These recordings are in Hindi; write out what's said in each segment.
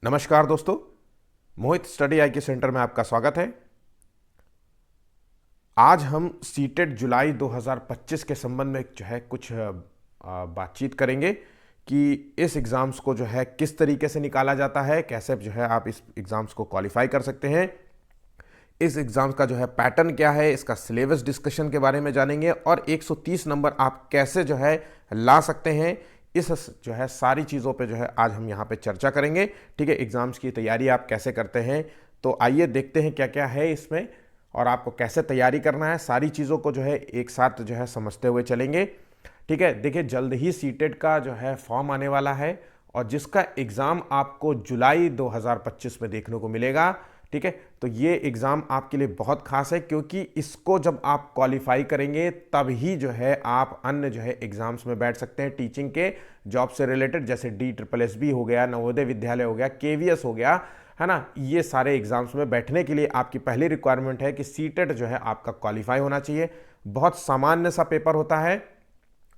नमस्कार दोस्तों, मोहित स्टडी आई के सेंटर में आपका स्वागत है। आज हम सीटेट जुलाई 2025 के संबंध में जो है कुछ बातचीत करेंगे कि इस एग्ज़ाम्स को जो है किस तरीके से निकाला जाता है, कैसे जो है आप इस एग्ज़ाम्स को क्वालिफाई कर सकते हैं, इस एग्ज़ाम्स का जो है पैटर्न क्या है, इसका सिलेबस डिस्कशन के बारे में जानेंगे और 130 नंबर आप कैसे जो है ला सकते हैं। इस जो है सारी चीज़ों पे जो है आज हम यहाँ पे चर्चा करेंगे। ठीक है, एग्ज़ाम्स की तैयारी आप कैसे करते हैं, तो आइए देखते हैं क्या क्या है इसमें और आपको कैसे तैयारी करना है। सारी चीज़ों को जो है एक साथ जो है समझते हुए चलेंगे। ठीक है, देखिए जल्द ही सीटेट का जो है फॉर्म आने वाला है और जिसका एग्ज़ाम आपको जुलाई 2025 में देखने को मिलेगा। ठीक है, तो ये एग्ज़ाम आपके लिए बहुत खास है क्योंकि इसको जब आप क्वालिफाई करेंगे तब ही जो है आप अन्य जो है एग्ज़ाम्स में बैठ सकते हैं टीचिंग के, जॉब से रिलेटेड, जैसे DSSB हो गया, नवोदय विद्यालय हो गया, KVS हो गया, है ना। ये सारे एग्ज़ाम्स में बैठने के लिए आपकी पहली रिक्वायरमेंट है कि सीटेट जो है आपका क्वालिफाई होना चाहिए। बहुत सामान्य सा पेपर होता है।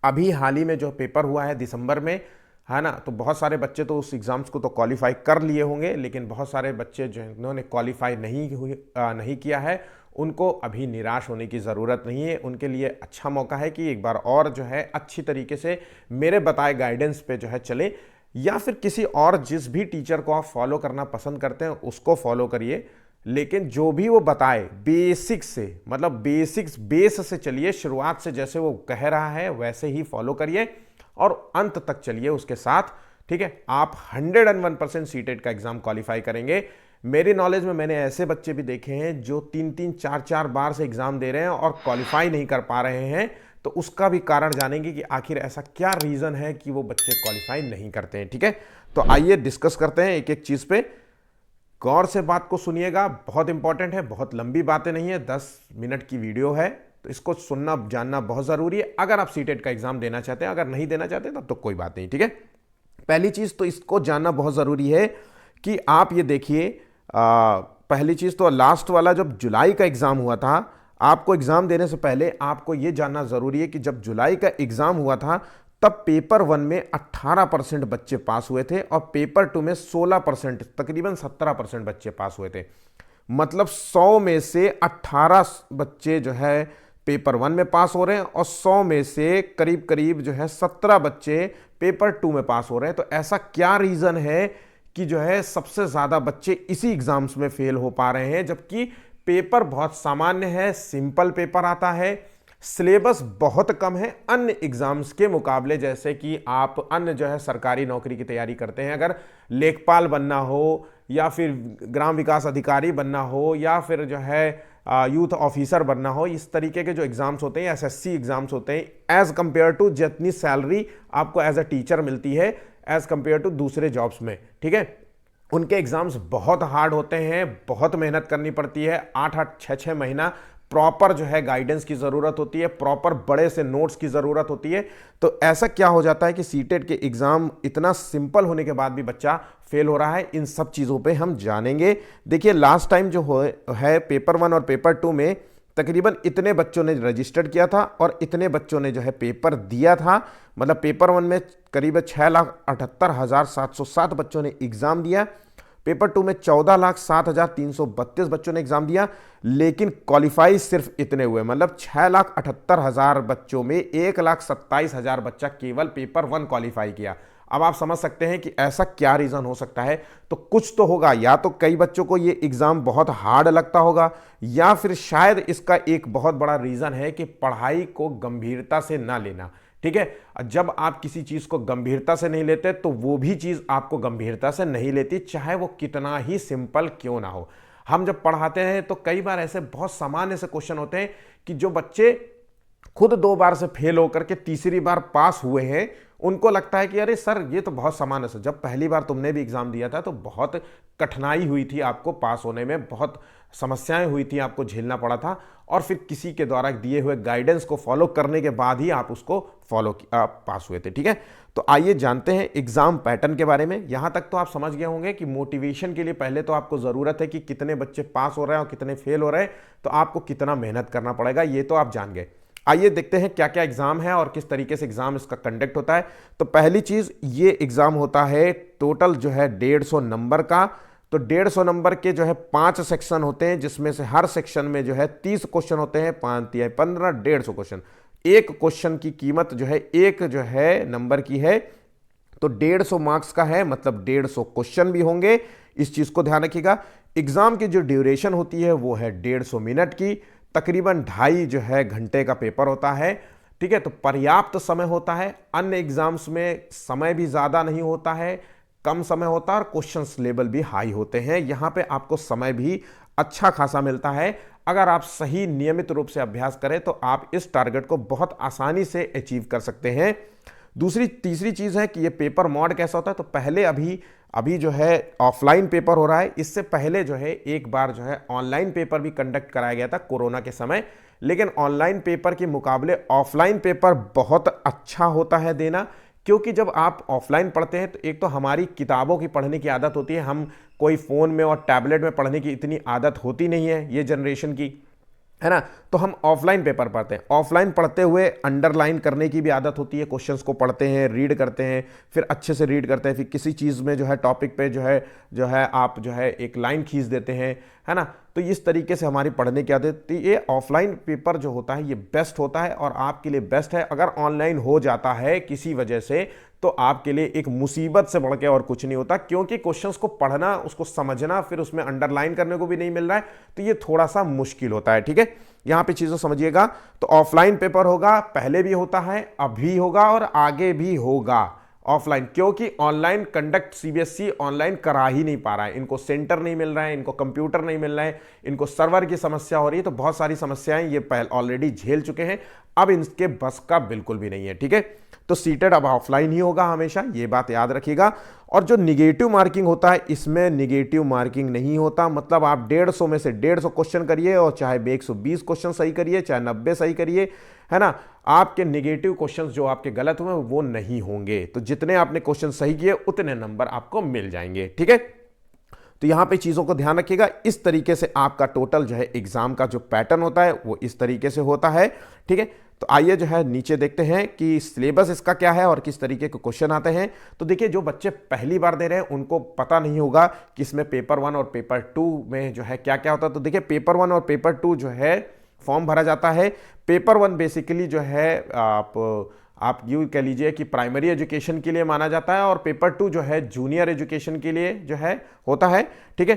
अभी हाल ही में जो पेपर हुआ है दिसंबर में, है ना, तो बहुत सारे बच्चे तो उस एग्ज़ाम्स को तो क्वालिफाई कर लिए होंगे, लेकिन बहुत सारे बच्चे जिन्होंने क्वालिफाई नहीं किया है उनको अभी निराश होने की ज़रूरत नहीं है। उनके लिए अच्छा मौका है कि एक बार और जो है अच्छी तरीके से मेरे बताए गाइडेंस पे जो है चले, या फिर किसी और जिस भी टीचर को आप फॉलो करना पसंद करते हैं उसको फॉलो करिए, लेकिन जो भी वो बताए बेसिक से, मतलब बेसिक्स बेस से चलिए, शुरुआत से जैसे वो कह रहा है वैसे ही फॉलो करिए और अंत तक चलिए उसके साथ। ठीक है, आप 101% सीटेट का एग्जाम क्वालिफाई करेंगे। मेरी नॉलेज में मैंने ऐसे बच्चे भी देखे हैं जो 3-3, 4-4 बार से एग्जाम दे रहे हैं और क्वालिफाई नहीं कर पा रहे हैं। तो उसका भी कारण जानेंगे कि आखिर ऐसा क्या रीजन है कि वो बच्चे क्वालिफाई नहीं करते हैं। ठीक है, तो आइए डिस्कस करते हैं एक एक चीज पे। गौर से बात को सुनिएगा, बहुत इंपॉर्टेंट है, बहुत लंबी बातें नहीं है, 10 मिनट की वीडियो है, तो इसको सुनना जानना बहुत जरूरी है अगर आप सीटेट का एग्जाम देना चाहते हैं। अगर नहीं देना चाहते तब तो कोई बात नहीं। ठीक है, पहली चीज तो इसको जानना बहुत जरूरी है कि आप ये देखिए, पहली चीज तो लास्ट वाला जब जुलाई का एग्जाम हुआ था, आपको एग्जाम देने से पहले आपको यह जानना जरूरी है कि जब जुलाई का एग्जाम हुआ था तब पेपर 1 में 18% बच्चे पास हुए थे और पेपर 2 में 16%, तकरीबन 17% बच्चे पास हुए थे। मतलब 100 में से 18 बच्चे जो है पेपर 1 में पास हो रहे हैं और 100 में से करीब करीब जो है 17 बच्चे पेपर 2 में पास हो रहे हैं। तो ऐसा क्या रीजन है कि जो है सबसे ज्यादा बच्चे इसी एग्जाम्स में फेल हो पा रहे हैं, जबकि पेपर बहुत सामान्य है, सिंपल पेपर आता है, सिलेबस बहुत कम है अन्य एग्जाम्स के मुकाबले। जैसे कि आप अन्य जो है सरकारी नौकरी की तैयारी करते हैं, अगर लेखपाल बनना हो या फिर ग्राम विकास अधिकारी बनना हो या फिर जो है यूथ ऑफिसर बनना हो, इस तरीके के जो एग्जाम्स होते हैं, SSC एग्जाम्स होते हैं, एज कंपेयर टू जितनी सैलरी आपको एज अ टीचर मिलती है एज कंपेयर टू दूसरे जॉब्स में, ठीक है, उनके एग्जाम्स बहुत हार्ड होते हैं, बहुत मेहनत करनी पड़ती है, 8-8, 6-6 महीना प्रॉपर जो है गाइडेंस की जरूरत होती है, प्रॉपर बड़े से नोट्स की जरूरत होती है। तो ऐसा क्या हो जाता है कि सीटेट के एग्जाम इतना सिंपल होने के बाद भी बच्चा फेल हो रहा है, इन सब चीजों पे हम जानेंगे। देखिए लास्ट टाइम जो है पेपर 1 और पेपर 2 में तकरीबन इतने बच्चों ने रजिस्टर किया था और इतने बच्चों ने जो है पेपर दिया था। मतलब पेपर 1 में करीब 6,78,707 बच्चों ने एग्जाम दिया, पेपर 2 में 14,07,332 बच्चों ने एग्जाम दिया, लेकिन क्वालिफाई सिर्फ इतने हुए। मतलब 6,78,000 बच्चों में 1,27,000 बच्चा केवल पेपर 1 क्वालिफाई किया। अब आप समझ सकते हैं कि ऐसा क्या रीजन हो सकता है। तो कुछ तो होगा, या तो कई बच्चों को ये एग्जाम बहुत हार्ड लगता होगा, या फिर शायद इसका एक बहुत बड़ा रीजन है कि पढ़ाई को गंभीरता से ना लेना। ठीक है, जब आप किसी चीज को गंभीरता से नहीं लेते तो वो भी चीज आपको गंभीरता से नहीं लेती, चाहे वो कितना ही सिंपल क्यों ना हो। हम जब पढ़ाते हैं तो कई बार ऐसे बहुत सामान्य से क्वेश्चन होते हैं कि जो बच्चे खुद 2 बार से फेल होकर के तीसरी बार पास हुए हैं, उनको लगता है कि अरे सर ये तो बहुत सामान्य है। जब पहली बार तुमने भी एग्जाम दिया था तो बहुत कठिनाई हुई थी आपको पास होने में, बहुत समस्याएं हुई थी, आपको झेलना पड़ा था, और फिर किसी के द्वारा दिए हुए गाइडेंस को फॉलो करने के बाद ही आप उसको पास हुए थे। ठीक है, तो आइए जानते हैं एग्जाम पैटर्न के बारे में। यहां तक तो आप समझ गए होंगे कि मोटिवेशन के लिए पहले तो आपको जरूरत है कि कितने बच्चे पास हो रहे हैं और कितने फेल हो रहे हैं, तो आपको कितना मेहनत करना पड़ेगा, ये तो आप जान गए। आइए देखते हैं क्या क्या एग्जाम है और किस तरीके से एग्जाम इसका कंडक्ट होता है। तो पहली चीज, ये एग्जाम होता है टोटल जो है 150 नंबर का। तो 150 नंबर के जो है 5 सेक्शन होते हैं, जिसमें से हर सेक्शन में जो है 30 क्वेश्चन होते हैं, 5 या 15, 150 क्वेश्चन। एक क्वेश्चन की कीमत जो है एक जो है नंबर की है, तो 150 मार्क्स का है, मतलब 150 क्वेश्चन भी होंगे। इस चीज को ध्यान रखिएगा। एग्जाम की जो ड्यूरेशन होती है वो है 150 मिनट की, तकरीबन 2.5 जो है घंटे का पेपर होता है। ठीक है, तो पर्याप्त समय होता है। अन्य एग्जाम्स में समय भी ज्यादा नहीं होता है, कम समय होता है और क्वेश्चंस लेवल भी हाई होते हैं। यहां पे आपको समय भी अच्छा खासा मिलता है। अगर आप सही नियमित रूप से अभ्यास करें तो आप इस टारगेट को बहुत आसानी से अचीव कर सकते हैं। तीसरी चीज है कि ये पेपर मोड कैसा होता है। तो पहले अभी जो है ऑफलाइन पेपर हो रहा है। इससे पहले जो है एक बार जो है ऑनलाइन पेपर भी कंडक्ट कराया गया था कोरोना के समय, लेकिन ऑनलाइन पेपर के मुकाबले ऑफलाइन पेपर बहुत अच्छा होता है देना। क्योंकि जब आप ऑफलाइन पढ़ते हैं तो एक तो हमारी किताबों की पढ़ने की आदत होती है, हम कोई फोन में और टैबलेट में पढ़ने की इतनी आदत होती नहीं है ये जनरेशन की, है ना। तो हम ऑफलाइन पेपर पढ़ते हैं। ऑफलाइन पढ़ते हुए अंडरलाइन करने की भी आदत होती है, क्वेश्चंस को पढ़ते हैं, रीड करते हैं, फिर अच्छे से रीड करते हैं, फिर किसी चीज़ में जो है टॉपिक पे जो है आप जो है एक लाइन खींच देते हैं, है ना। तो इस तरीके से हमारी पढ़ने की आदत, तो ये ऑफलाइन पेपर जो होता है ये बेस्ट होता है और आपके लिए बेस्ट है। अगर ऑनलाइन हो जाता है किसी वजह से तो आपके लिए एक मुसीबत से बढ़ के और कुछ नहीं होता, क्योंकि क्वेश्चंस को पढ़ना, उसको समझना, फिर उसमें अंडरलाइन करने को भी नहीं मिल रहा है, तो ये थोड़ा सा मुश्किल होता है। ठीक है, यहां पे चीजों समझिएगा। तो ऑफलाइन पेपर होगा, पहले भी होता है, अभी होगा और आगे भी होगा ऑफलाइन, क्योंकि ऑनलाइन कंडक्ट सीबीएसई ऑनलाइन करा ही नहीं पा रहा है। इनको सेंटर नहीं मिल रहा है, इनको कंप्यूटर नहीं मिल रहा है, इनको सर्वर की समस्या हो रही है। तो बहुत सारी समस्याएं ये पहले ऑलरेडी झेल चुके हैं, अब इनके बस का बिल्कुल भी नहीं है। ठीक है, तो सीटेड अब ऑफलाइन ही होगा हमेशा, ये बात याद रखिएगा। और जो निगेटिव मार्किंग होता है, इसमें निगेटिव मार्किंग नहीं होता। मतलब आप 150 में से 150 क्वेश्चन करिए और चाहे 120 क्वेश्चन सही करिए, चाहे 90 सही करिए, है ना, आपके निगेटिव क्वेश्चंस जो आपके गलत हुए वो नहीं होंगे। तो जितने आपने क्वेश्चन सही किए उतने नंबर आपको मिल जाएंगे। ठीक है, तो यहां पे चीजों को ध्यान रखिएगा। इस तरीके से आपका टोटल जो है एग्जाम का जो पैटर्न होता है वो इस तरीके से होता है। ठीक है, तो आइए जो है नीचे देखते हैं कि सिलेबस इसका क्या है और किस तरीके के क्वेश्चन आते हैं। तो देखिए, जो बच्चे पहली बार दे रहे हैं उनको पता नहीं होगा कि इसमें पेपर 1 और पेपर 2 में जो है क्या क्या होता है। तो देखिए, पेपर 1 और पेपर 2 जो है फॉर्म भरा जाता है। पेपर 1 बेसिकली जो है आप यूँ कह लीजिए कि प्राइमरी एजुकेशन के लिए माना जाता है और पेपर 2 जो है जूनियर एजुकेशन के लिए जो है होता है। ठीक है,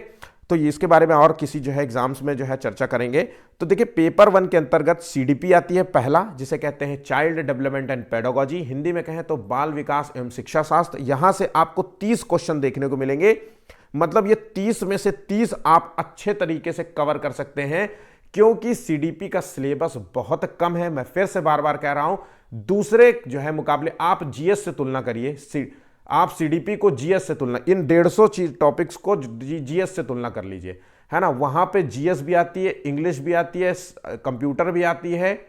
तो इसके बारे में और किसी जो है एग्जाम्स में जो है चर्चा करेंगे। तो देखिए, पेपर 1 के अंतर्गत सीडीपी आती है पहला, जिसे कहते हैं child development and pedagogy, Hindi में कहें तो बाल विकास एवं शिक्षा शास्त्र। यहां से आपको 30 क्वेश्चन देखने को मिलेंगे। मतलब ये 30 में से 30 आप अच्छे तरीके से कवर कर सकते हैं, क्योंकि सीडीपी का सिलेबस बहुत कम है। मैं फिर से बार बार कह रहा हूं, दूसरे जो है मुकाबले आप जीएस से तुलना करिए, आप सीडीपी को जीएस से तुलना, इन 150 टॉपिक्स को जीएस से तुलना कर लीजिए, है ना। वहां पे जीएस भी आती है, इंग्लिश भी आती है, कंप्यूटर भी आती है,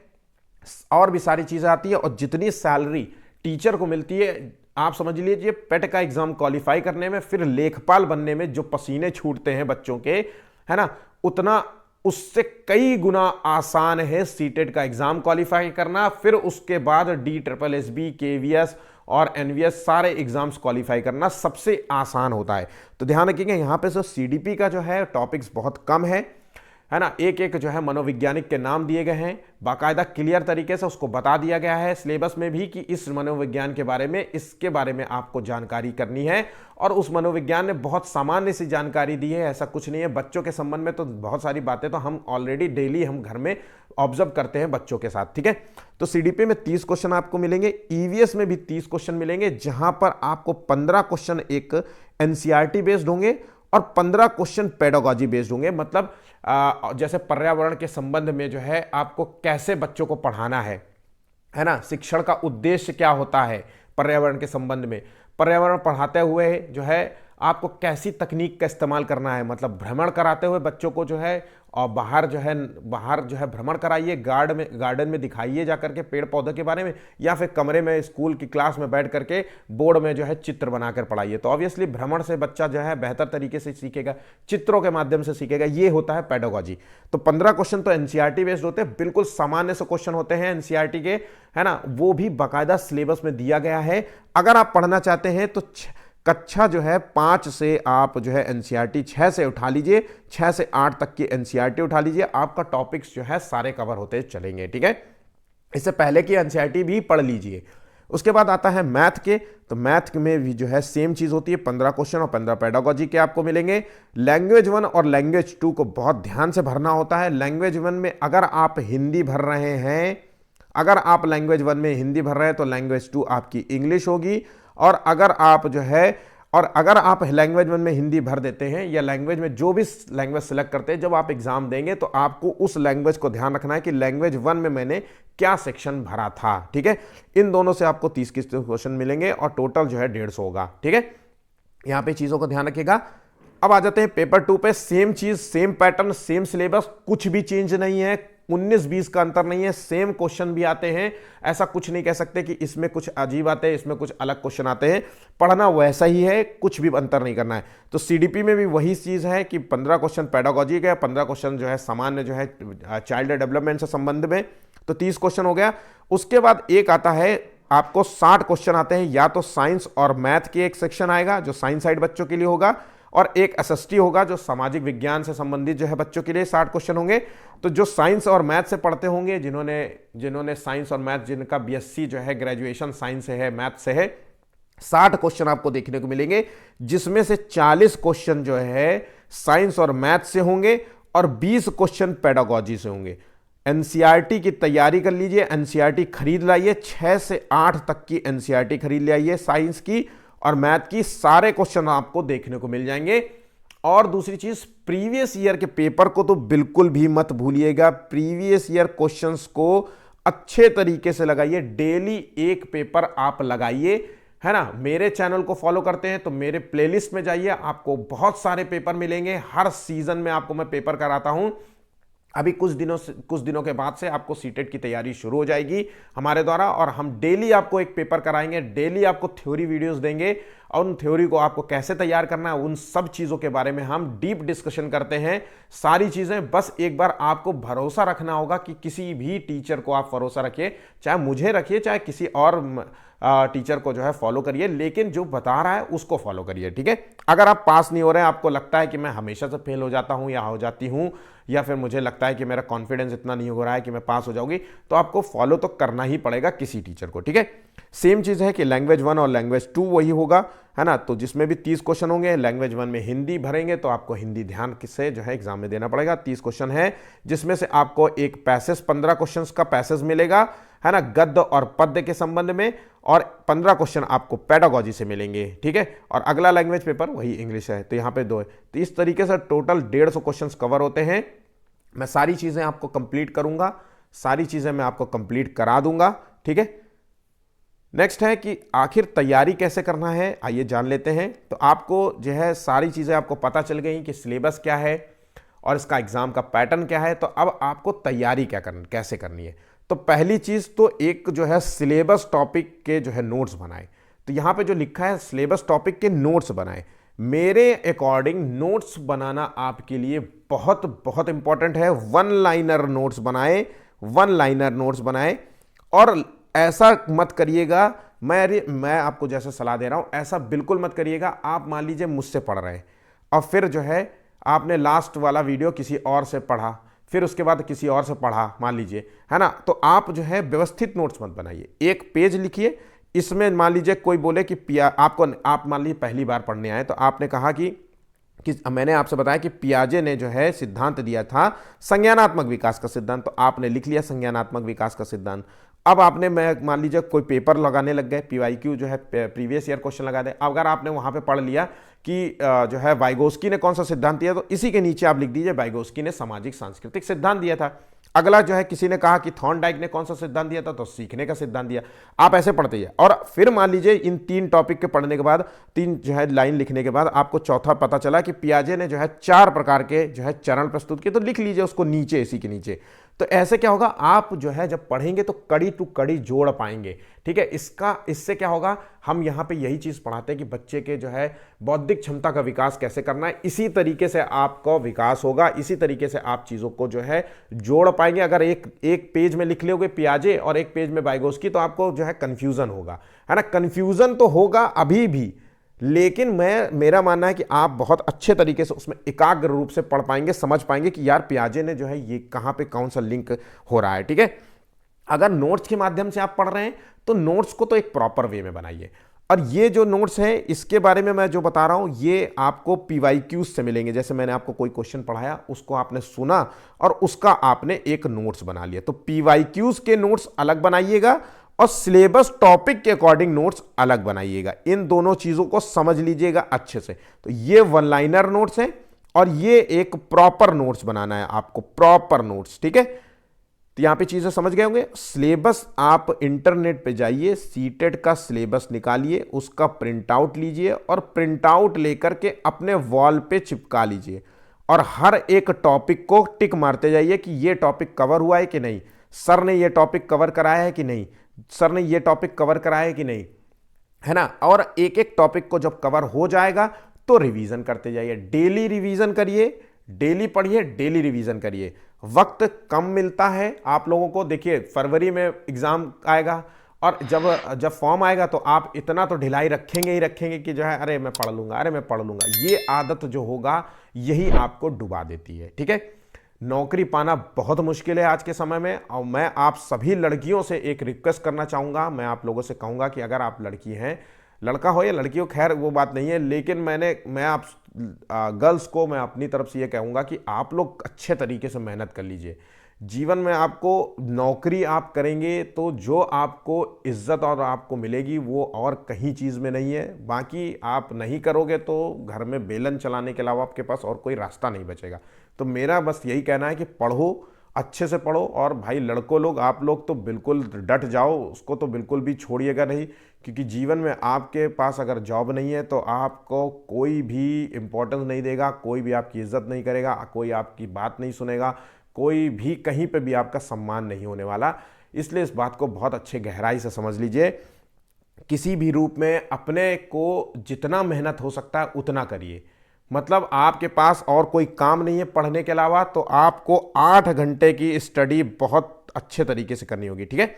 और भी सारी चीजें आती है। और जितनी सैलरी टीचर को मिलती है, आप समझ लीजिए पेट का एग्जाम क्वालिफाई करने में, फिर लेखपाल बनने में जो पसीने छूटते हैं बच्चों के, है ना, उतना उससे कई गुना आसान है सीटेट का एग्जाम क्वालिफाई करना। फिर उसके बाद DSSB, KVS और NVS सारे एग्जाम्स क्वालिफाई करना सबसे आसान होता है। तो ध्यान रखिएगा, यहां पे जो सीडीपी का जो है टॉपिक्स बहुत कम है ना। एक एक जो है मनोवैज्ञानिक के नाम दिए गए हैं, बाकायदा क्लियर तरीके से उसको बता दिया गया है सिलेबस में भी कि इस मनोविज्ञान के बारे में, इसके बारे में आपको जानकारी करनी है। और उस मनोविज्ञान ने बहुत सामान्य सी जानकारी दी है, ऐसा कुछ नहीं है। बच्चों के संबंध में तो बहुत सारी बातें तो हम ऑलरेडी डेली हम घर में ऑब्जर्व करते हैं बच्चों के साथ। ठीक है, तो सीडीपी में 30 क्वेश्चन आपको मिलेंगे, ईवीएस में भी 30 क्वेश्चन मिलेंगे, जहां पर आपको 15 क्वेश्चन एक एनसीईआरटी बेस्ड होंगे और 15 क्वेश्चन पेडागोजी बेस्ड होंगे। मतलब जैसे पर्यावरण के संबंध में जो है आपको कैसे बच्चों को पढ़ाना है ना, शिक्षण का उद्देश्य क्या होता है पर्यावरण के संबंध में, पर्यावरण पढ़ाते हुए जो है आपको कैसी तकनीक का इस्तेमाल करना है, मतलब भ्रमण कराते हुए बच्चों को जो है और बाहर जो है भ्रमण कराइए, गार्डन में दिखाइए जाकर के पेड़ पौधों के बारे में, या फिर कमरे में स्कूल की क्लास में बैठ करके बोर्ड में जो है चित्र बनाकर पढ़ाइए। तो ऑब्वियसली भ्रमण से बच्चा जो है बेहतर तरीके से सीखेगा, चित्रों के माध्यम से सीखेगा। ये होता है पेडागोजी। तो 15 क्वेश्चन तो एनसीईआरटी बेस्ड होते हैं, बिल्कुल सामान्य से क्वेश्चन होते हैं एनसीईआरटी के, है ना, वो भी बाकायदा सिलेबस में दिया गया है। अगर आप पढ़ना चाहते हैं तो कक्षा जो है 5 से आप जो है एनसीईआरटी 6 से उठा लीजिए, 6 से 8 तक की एनसीईआरटी उठा लीजिए, आपका टॉपिक्स जो है सारे कवर होते चलेंगे। ठीक है, इससे पहले की एनसीईआरटी भी पढ़ लीजिए। उसके बाद आता है मैथ के, तो मैथ में भी जो है सेम चीज होती है, 15 क्वेश्चन और 15 पेडागोजी के आपको मिलेंगे। लैंग्वेज 1 और लैंग्वेज 2 को बहुत ध्यान से भरना होता है। लैंग्वेज 1 में अगर आप हिंदी भर रहे हैं, अगर आप लैंग्वेज 1 में हिंदी भर रहे हैं तो लैंग्वेज 2 आपकी इंग्लिश होगी। और अगर आप लैंग्वेज 1 में हिंदी भर देते हैं, या लैंग्वेज में जो भी लैंग्वेज सेलेक्ट करते हैं, जब आप एग्जाम देंगे तो आपको उस लैंग्वेज को ध्यान रखना है कि लैंग्वेज 1 में मैंने क्या सेक्शन भरा था। ठीक है, इन दोनों से आपको 30 क्वेश्चन मिलेंगे और टोटल जो है 150 होगा। ठीक है, यहां पे चीजों को ध्यान रखिएगा। अब आ जाते हैं पेपर 2 पे। सेम चीज, सेम पैटर्न, सेम सिलेबस, कुछ भी चेंज नहीं है, 19-20 का अंतर नहीं है, सेम क्वेश्चन भी आते हैं। ऐसा कुछ नहीं कह सकते कि इसमें कुछ अजीब आते हैं, इसमें कुछ अलग क्वेश्चन आते हैं। पढ़ना वैसा ही है, कुछ भी अंतर नहीं करना है। तो सीडीपी में भी वही चीज है कि 15 क्वेश्चन पेडागोजी के, 15 क्वेश्चन जो है सामान्य जो है चाइल्ड डेवलपमेंट से संबंध में, तो 30 क्वेश्चन हो गया। उसके बाद एक आता है आपको 60 क्वेश्चन आते हैं, या तो साइंस और मैथ की एक सेक्शन आएगा जो साइंस साइड बच्चों के लिए होगा, और एक एसएसटी होगा जो सामाजिक विज्ञान से संबंधित जो है बच्चों के लिए 60 क्वेश्चन होंगे। तो जो साइंस और मैथ से पढ़ते होंगे, जिन्होंने साइंस और मैथ, जिनका बीएससी जो है ग्रेजुएशन साइंस से है, मैथ से है, 60 क्वेश्चन आपको देखने को मिलेंगे, जिसमें से 40 क्वेश्चन जो है साइंस और मैथ से होंगे और 20 क्वेश्चन पेडागोजी से होंगे। एनसीईआरटी की तैयारी कर लीजिए, एनसीईआरटी खरीद लाइए, 6 से 8 तक की एनसीईआरटी खरीद लाइए साइंस की और मैथ की, सारे क्वेश्चन आपको देखने को मिल जाएंगे। और दूसरी चीज, प्रीवियस ईयर के पेपर को तो बिल्कुल भी मत भूलिएगा। प्रीवियस ईयर क्वेश्चंस को अच्छे तरीके से लगाइए, डेली एक पेपर आप लगाइए, है ना। मेरे चैनल को फॉलो करते हैं तो मेरे प्लेलिस्ट में जाइए, आपको बहुत सारे पेपर मिलेंगे। हर सीजन में आपको मैं पेपर कराता हूं। अभी कुछ दिनों के बाद से आपको सीटेट की तैयारी शुरू हो जाएगी हमारे द्वारा, और हम डेली आपको एक पेपर कराएंगे, डेली आपको थ्योरी वीडियोस देंगे, और उन थ्योरी को आपको कैसे तैयार करना है, उन सब चीज़ों के बारे में हम डीप डिस्कशन करते हैं। सारी चीज़ें, बस एक बार आपको भरोसा रखना होगा कि किसी भी टीचर को आप भरोसा रखिए, चाहे मुझे रखिए, चाहे किसी और टीचर को जो है फॉलो करिए, लेकिन जो बता रहा है उसको फॉलो करिए। ठीक है, अगर आप पास नहीं हो रहे हैं, आपको लगता है कि मैं हमेशा से फेल हो जाता हूं या हो जाती हूं, या फिर मुझे लगता है कि मेरा कॉन्फिडेंस इतना नहीं हो रहा है कि मैं पास हो जाऊंगी, तो आपको फॉलो तो करना ही पड़ेगा किसी टीचर को। ठीक है, सेम चीज है कि लैंग्वेज 1 और लैंग्वेज 2 वही होगा, है ना। तो जिसमें भी 30 क्वेश्चन होंगे, लैंग्वेज 1 में हिंदी भरेंगे तो आपको हिंदी ध्यान से जो है एग्जाम में देना पड़ेगा। 30 क्वेश्चन है, जिसमें से आपको एक पैसेज, 15 क्वेश्चन का पैसेज मिलेगा, है ना, गद्य और पद्य के संबंध में, और 15 क्वेश्चन आपको पेडागोजी से मिलेंगे। ठीक है, और अगला लैंग्वेज पेपर वही इंग्लिश है, तो यहाँ पे 2 है। तो इस तरीके से टोटल 150 क्वेश्चन कवर होते हैं। मैं सारी चीजें आपको कंप्लीट करूंगा, सारी चीजें मैं आपको कंप्लीट करा दूंगा। ठीक है, नेक्स्ट है कि आखिर तैयारी कैसे करना है, आइए जान लेते हैं। तो आपको जो है सारी चीजें आपको पता चल गई कि सिलेबस क्या है और इसका एग्जाम का पैटर्न क्या है। तो अब आपको तैयारी कैसे करनी है। तो पहली चीज तो एक जो है सिलेबस टॉपिक के जो है नोट्स बनाए। तो यहां पे जो लिखा है सिलेबस टॉपिक के नोट्स बनाए। मेरे अकॉर्डिंग नोट्स बनाना आपके लिए बहुत बहुत इंपॉर्टेंट है। वन लाइनर नोट्स बनाए, और ऐसा मत करिएगा, मैं आपको जैसे सलाह दे रहा हूं ऐसा बिल्कुल मत करिएगा। आप मान लीजिए मुझसे पढ़ रहे हैं और फिर जो है आपने लास्ट वाला वीडियो किसी और से पढ़ा, फिर उसके बाद किसी और से पढ़ा, मान लीजिए, है ना। तो आप जो है व्यवस्थित नोट्स मत बनाइए। एक पेज लिखिए, इसमें मान लीजिए कोई बोले कि आप मान लीजिए पहली बार पढ़ने आए, तो आपने कहा कि मैंने आपसे बताया कि पियाजे ने जो है सिद्धांत दिया था संज्ञानात्मक विकास का सिद्धांत, तो आपने लिख लिया संज्ञानात्मक विकास का सिद्धांत। अब आपने, मैं मान लीजिए कोई पेपर लगाने लग गए, पीवाईक्यू जो है प्रीवियस ईयर क्वेश्चन लगा दे। अगर आपने वहां पे पढ़ लिया कि जो है वाइगोस्की ने कौन सा सिद्धांत दिया, तो इसी के नीचे आप लिख दीजिए वाइगोस्की ने सामाजिक सांस्कृतिक सिद्धांत दिया था। अगला जो है किसी ने कहा कि थॉर्नडाइक ने कौन सा सिद्धांत दिया था, तो सीखने का सिद्धांत दिया। आप ऐसे पढ़ते हैं और फिर मान लीजिए इन 3 टॉपिक के पढ़ने के बाद, 3 जो है लाइन लिखने के बाद आपको चौथा पता चला कि पियाजे ने जो है 4 प्रकार के जो है चरण प्रस्तुत किए, तो लिख लीजिए उसको नीचे, इसी के नीचे। तो ऐसे क्या होगा, आप जो है जब पढ़ेंगे तो कड़ी टू कड़ी जोड़ पाएंगे। ठीक है, इससे क्या होगा, हम यहाँ पे यही चीज पढ़ाते हैं कि बच्चे के जो है बौद्धिक क्षमता का विकास कैसे करना है, इसी तरीके से आपका विकास होगा, इसी तरीके से आप चीजों को जो है जोड़ पाएंगे। अगर एक पेज में लिख लोगे पियाजे और एक पेज में वाइगोत्स्की, तो आपको जो है कंफ्यूजन होगा, है ना। कंफ्यूजन तो होगा अभी भी, लेकिन मेरा मानना है कि आप बहुत अच्छे तरीके से उसमें एकाग्र रूप से पढ़ पाएंगे, समझ पाएंगे कि यार पियाजे ने जो है ये कहां पे कौन सा लिंक हो रहा है। ठीक है, अगर नोट्स के माध्यम से आप पढ़ रहे हैं तो नोट्स को तो एक प्रॉपर वे में बनाइए। और ये जो नोट्स है इसके बारे में मैं जो बता रहा हूं, ये आपको पीवाईक्यूज से मिलेंगे। जैसे मैंने आपको कोई क्वेश्चन पढ़ाया, उसको आपने सुना और उसका आपने एक नोट्स बना लिया, तो पीवाईक्यूज के नोट्स अलग बनाइएगा और सिलेबस टॉपिक के अकॉर्डिंग नोट्स अलग बनाइएगा। इन दोनों चीजों को समझ लीजिएगा अच्छे से। तो ये वन लाइनर नोट्स हैं और ये एक प्रॉपर नोट्स बनाना है आपको, प्रॉपर नोट्स। ठीक है, तो यहां पे चीजें समझ गए होंगे। सिलेबस आप इंटरनेट पे जाइए, सीटेट का सिलेबस निकालिए, उसका प्रिंट आउट लीजिए और प्रिंट आउट लेकर के अपने वॉल पे चिपका लीजिए और हर एक टॉपिक को टिक मारते जाइए कि ये टॉपिक कवर हुआ है कि नहीं, सर ने ये टॉपिक कवर कराया है कि नहीं, सर ने ये टॉपिक कवर कराया है कि नहीं, है ना। और एक एक टॉपिक को जब कवर हो जाएगा तो रिवीजन करते जाइए, डेली रिवीजन करिए, डेली पढ़िए, डेली रिवीजन करिए। वक्त कम मिलता है आप लोगों को। देखिए फरवरी में एग्जाम आएगा और जब फॉर्म आएगा तो आप इतना तो ढिलाई रखेंगे ही रखेंगे कि जो है अरे मैं पढ़ लूंगा, अरे मैं पढ़ लूंगा। ये आदत जो होगा यही आपको डुबा देती है। ठीक है, नौकरी पाना बहुत मुश्किल है आज के समय में। और मैं आप सभी लड़कियों से एक रिक्वेस्ट करना चाहूँगा, मैं आप लोगों से कहूँगा कि अगर आप लड़की हैं, लड़का हो या लड़की हो, खैर वो बात नहीं है, लेकिन मैं आप गर्ल्स को मैं अपनी तरफ से ये कहूँगा कि आप लोग अच्छे तरीके से मेहनत कर लीजिए। जीवन में आपको नौकरी आप करेंगे तो जो आपको इज्जत और आपको मिलेगी वो और कहीं चीज़ में नहीं है। बाकी आप नहीं करोगे तो घर में बेलन चलाने के अलावा आपके पास और कोई रास्ता नहीं बचेगा। तो मेरा बस यही कहना है कि पढ़ो, अच्छे से पढ़ो। और भाई लड़कों लोग, आप लोग तो बिल्कुल डट जाओ, उसको तो बिल्कुल भी छोड़िएगा नहीं, क्योंकि जीवन में आपके पास अगर जॉब नहीं है तो आपको कोई भी इम्पोर्टेंस नहीं देगा, कोई भी आपकी इज्जत नहीं करेगा, कोई आपकी बात नहीं सुनेगा, कोई भी कहीं पे भी आपका सम्मान नहीं होने वाला। इसलिए इस बात को बहुत अच्छे गहराई से समझ लीजिए। किसी भी रूप में अपने को जितना मेहनत हो सकता है उतना करिए। मतलब आपके पास और कोई काम नहीं है पढ़ने के अलावा, तो आपको 8 घंटे की स्टडी बहुत अच्छे तरीके से करनी होगी। ठीक है,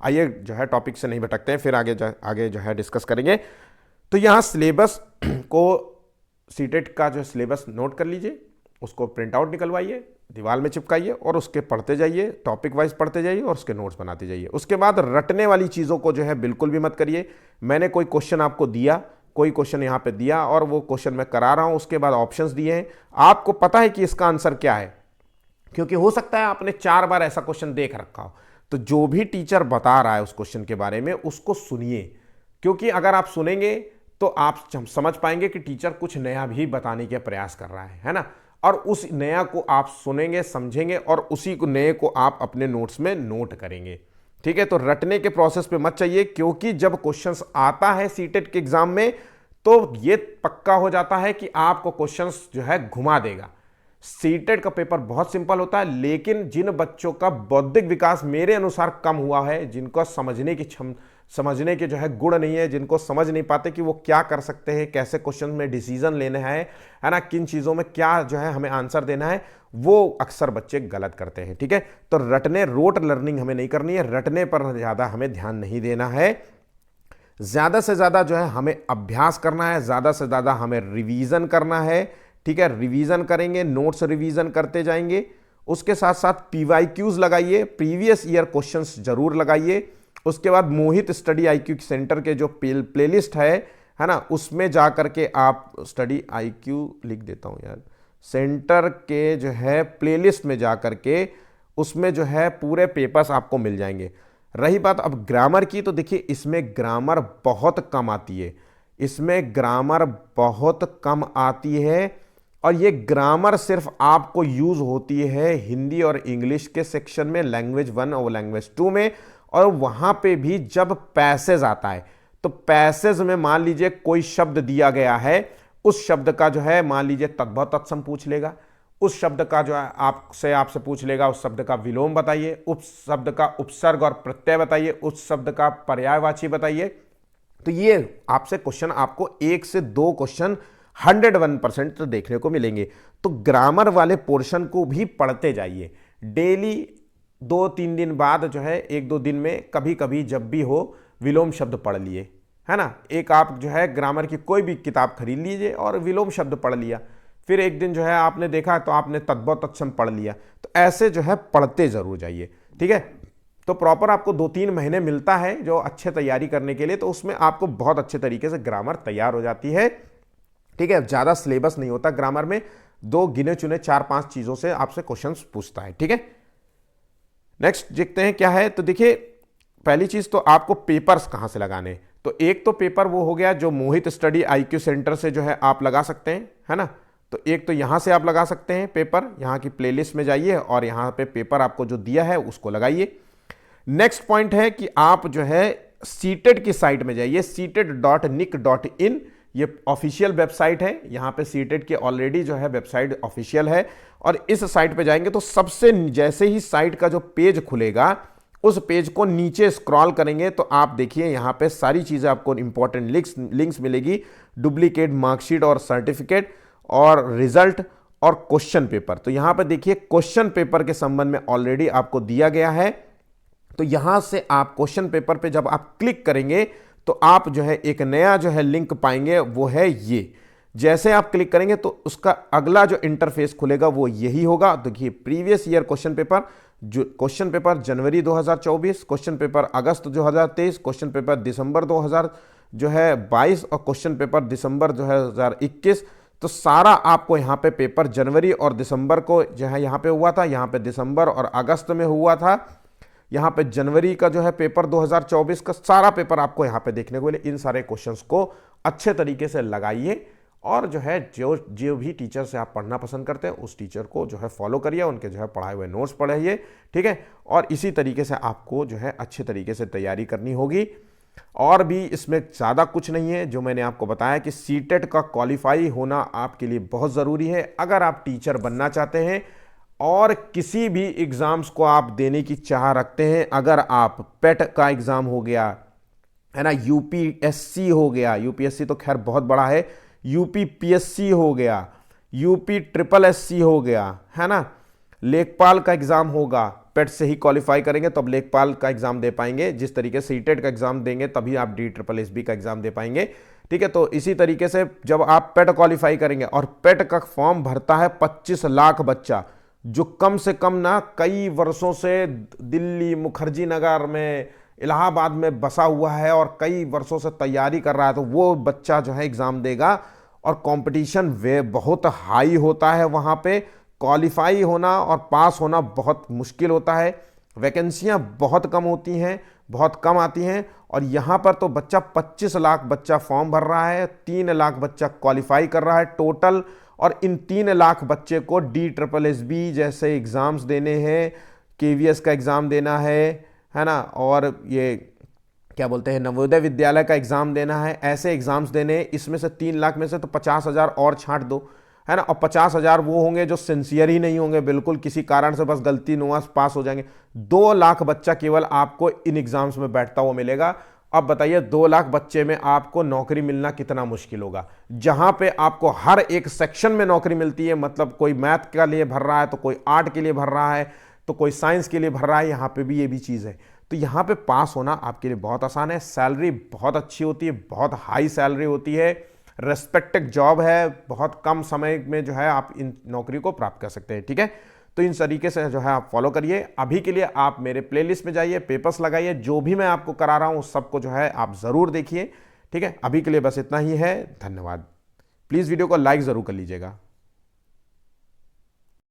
आइए जो है टॉपिक से नहीं भटकते हैं, फिर आगे जो है डिस्कस करेंगे। तो यहाँ सिलेबस को, सीटेट का जो सिलेबस नोट कर लीजिए, उसको प्रिंट आउट निकलवाइए, दीवार में चिपकाइए और उसके पढ़ते जाइए, टॉपिक वाइज पढ़ते जाइए और उसके नोट्स बनाते जाइए। उसके बाद रटने वाली चीज़ों को जो है बिल्कुल भी मत करिए। मैंने कोई क्वेश्चन आपको दिया, कोई क्वेश्चन यहाँ पे दिया और वो क्वेश्चन मैं करा रहा हूँ, उसके बाद ऑप्शंस दिए हैं, आपको पता है कि इसका आंसर क्या है, क्योंकि हो सकता है आपने 4 बार ऐसा क्वेश्चन देख रखा हो। तो जो भी टीचर बता रहा है उस क्वेश्चन के बारे में उसको सुनिए, क्योंकि अगर आप सुनेंगे तो आप समझ पाएंगे कि टीचर कुछ नया भी बताने का प्रयास कर रहा है ना। और उस नया को आप सुनेंगे, समझेंगे और उसी को नए को आप अपने नोट्स में नोट करेंगे। ठीक है, तो रटने के प्रोसेस पे मत चाहिए, क्योंकि जब क्वेश्चंस आता है सीटेट के एग्जाम में तो ये पक्का हो जाता है कि आपको क्वेश्चंस जो है घुमा देगा। सीटेट का पेपर बहुत सिंपल होता है, लेकिन जिन बच्चों का बौद्धिक विकास मेरे अनुसार कम हुआ है, जिनको समझने के जो है गुण नहीं है, जिनको समझ नहीं पाते कि वो क्या कर सकते हैं, कैसे क्वेश्चन में डिसीजन लेने हैं, है ना, किन चीज़ों में क्या जो है हमें आंसर देना है, वो अक्सर बच्चे गलत करते हैं। ठीक है, तो रोट लर्निंग हमें नहीं करनी है, रटने पर ज़्यादा हमें ध्यान नहीं देना है। ज़्यादा से ज़्यादा जो है हमें अभ्यास करना है, ज़्यादा से ज़्यादा हमें रिवीजन करना है। ठीक है, रिवीजन करेंगे, नोट्स रिवीजन करते जाएंगे, उसके साथ साथ पीवाईक्यूज लगाइए, प्रीवियस ईयर क्वेश्चंस जरूर लगाइए। उसके बाद मोहित स्टडी आईक्यू सेंटर के जो प्लेलिस्ट है ना, उसमें जा करके आप स्टडी आईक्यू लिख देता हूं यार, सेंटर के जो है प्लेलिस्ट में जा करके उसमें जो है पूरे पेपर्स आपको मिल जाएंगे। रही बात अब ग्रामर की, तो देखिए इसमें ग्रामर बहुत कम आती है, इसमें ग्रामर बहुत कम आती है, और ये ग्रामर सिर्फ आपको यूज होती है हिंदी और इंग्लिश के सेक्शन में, लैंग्वेज 1 और लैंग्वेज 2 में, और वहां पे भी जब पैसेज आता है तो पैसेज में मान लीजिए कोई शब्द दिया गया है, उस शब्द का जो है मान लीजिए तद्भव तत्सम पूछ लेगा, उस शब्द का जो है आपसे पूछ लेगा उस शब्द का विलोम बताइए, उस शब्द का उपसर्ग और प्रत्यय बताइए, उस शब्द का पर्यायवाची बताइए। तो ये आपसे क्वेश्चन, आपको 1 से 2 क्वेश्चन 101% तो देखने को मिलेंगे। तो ग्रामर वाले पोर्शन को भी पढ़ते जाइए डेली, 2-3 दिन बाद जो है 1-2 दिन में कभी कभी जब भी हो विलोम शब्द पढ़ लिए, है ना। एक आप जो है ग्रामर की कोई भी किताब खरीद लीजिए और विलोम शब्द पढ़ लिया, फिर एक दिन जो है आपने देखा तो आपने तद्भव तत्सम पढ़ लिया। तो ऐसे जो है पढ़ते जरूर जाइए, ठीक है। तो प्रॉपर आपको 2-3 महीने मिलता है जो अच्छे तैयारी करने के लिए, तो उसमें आपको बहुत अच्छे तरीके से ग्रामर तैयार हो जाती है, ठीक है। ज्यादा सिलेबस नहीं होता ग्रामर में, 2 गिने चुने 4-5 चीजों से आपसे क्वेश्चंस पूछता है, ठीक है। नेक्स्ट देखते हैं क्या है। तो देखिए पहली चीज तो आपको पेपर्स कहां से लगाने। तो एक तो पेपर वो हो गया जो मोहित स्टडी IQ सेंटर से जो है आप लगा सकते हैं, है ना। तो एक तो यहां से आप लगा सकते हैं पेपर, यहां की प्लेलिस्ट में जाइए और यहां पे पेपर आपको जो दिया है उसको लगाइए। नेक्स्ट पॉइंट है कि आप जो है सीटेट की साइट में जाइए, seated.nic.in, ये ऑफिशियल वेबसाइट है। यहां पे सीटेट की ऑलरेडी जो है वेबसाइट ऑफिशियल है, और इस साइट पे जाएंगे तो सबसे जैसे ही साइट का जो पेज खुलेगा उस पेज को नीचे स्क्रॉल करेंगे तो आप देखिए यहां पे सारी चीजें आपको इंपॉर्टेंट लिंक्स मिलेगी, डुप्लीकेट मार्कशीट और सर्टिफिकेट और रिजल्ट और क्वेश्चन पेपर। तो यहां पे देखिए क्वेश्चन पेपर के संबंध में ऑलरेडी आपको दिया गया है। तो यहां से आप क्वेश्चन पेपर पे जब आप क्लिक करेंगे तो आप जो है एक नया जो है लिंक पाएंगे, वो है ये। जैसे आप क्लिक करेंगे तो उसका अगला जो इंटरफेस खुलेगा वो यही होगा। देखिए प्रीवियस ईयर क्वेश्चन पेपर, जो क्वेश्चन पेपर जनवरी 2024, क्वेश्चन पेपर अगस्त 2023, क्वेश्चन पेपर दिसंबर 2022 और क्वेश्चन पेपर दिसंबर 2021। तो सारा आपको यहाँ पे पेपर जनवरी और दिसंबर को जो है यहाँ पे हुआ था, यहाँ पे दिसंबर और अगस्त में हुआ था, यहाँ पे जनवरी का जो है पेपर 2024 का सारा पेपर आपको यहाँ पे देखने को मिले। इन सारे क्वेश्चंस को अच्छे तरीके से लगाइए और जो है जो भी टीचर से आप पढ़ना पसंद करते हैं उस टीचर को जो है फॉलो करिए, उनके जो है पढ़ाए हुए नोट्स पढ़िए, ठीक है। और इसी तरीके से आपको जो है अच्छे तरीके से तैयारी करनी होगी। और भी इसमें ज़्यादा कुछ नहीं है, जो मैंने आपको बताया कि सीटेट का क्वालिफाई होना आपके लिए बहुत ज़रूरी है अगर आप टीचर बनना चाहते हैं और किसी भी एग्ज़ाम्स को आप देने की चाह रखते हैं। अगर आप पेट का एग्ज़ाम हो गया, है ना, UPSC हो गया, UPSC तो खैर बहुत बड़ा है, UPPSC हो गया, UPSSC हो गया, है ना, लेखपाल का एग्ज़ाम होगा, पेट से ही क्वालिफाई करेंगे तो अब लेखपाल का एग्ज़ाम दे पाएंगे। जिस तरीके से सीटेट का एग्ज़ाम देंगे तभी आप DSSB का एग्ज़ाम दे पाएंगे, ठीक है। तो इसी तरीके से जब आप पेट क्वालिफाई करेंगे, और पेट का फॉर्म भरता है 25 लाख बच्चा, जो कम से कम ना कई वर्षों से दिल्ली, मुखर्जी नगर में, इलाहाबाद में बसा हुआ है और कई वर्षों से तैयारी कर रहा है, तो वो बच्चा जो है एग्ज़ाम देगा और कंपटीशन वे बहुत हाई होता है। वहाँ पे क्वालिफाई होना और पास होना बहुत मुश्किल होता है, वैकेंसियाँ बहुत कम होती हैं, बहुत कम आती हैं। और यहाँ पर तो बच्चा 25 लाख बच्चा फॉर्म भर रहा है, 3 लाख बच्चा क्वालिफाई कर रहा है टोटल, और इन 3 लाख बच्चे को DSSB जैसे एग्ज़ाम्स देने हैं, KVS का एग्ज़ाम देना है ना, और ये क्या बोलते हैं नवोदय विद्यालय का एग्ज़ाम देना है, ऐसे एग्ज़ाम्स देने। इसमें से 3 लाख में से तो 50,000 और छांट दो, है ना, और 50,000 वो होंगे जो सिंसियर ही नहीं होंगे, बिल्कुल किसी कारण से बस गलती नुआस पास हो जाएंगे। 2 लाख बच्चा केवल आपको इन एग्ज़ाम्स में बैठता हुआ मिलेगा। अब बताइए 2 लाख बच्चे में आपको नौकरी मिलना कितना मुश्किल होगा, जहां पे आपको हर एक सेक्शन में नौकरी मिलती है। मतलब कोई मैथ के लिए भर रहा है तो कोई आर्ट के लिए भर रहा है तो कोई साइंस के लिए भर रहा है, यहाँ पे भी ये भी चीज़ है। तो यहाँ पे पास होना आपके लिए बहुत आसान है। सैलरी बहुत अच्छी होती है, बहुत हाई सैलरी होती है, रेस्पेक्टेड जॉब है, बहुत कम समय में जो है आप इन नौकरी को प्राप्त कर सकते हैं, ठीक है। तो इन तरीके से जो है आप फॉलो करिए। अभी के लिए आप मेरे प्लेलिस्ट में जाइए, पेपर्स लगाइए, जो भी मैं आपको करा रहा हूँ उस सबको जो है आप ज़रूर देखिए, ठीक है। अभी के लिए बस इतना ही है, धन्यवाद। प्लीज़ वीडियो को लाइक ज़रूर कर लीजिएगा।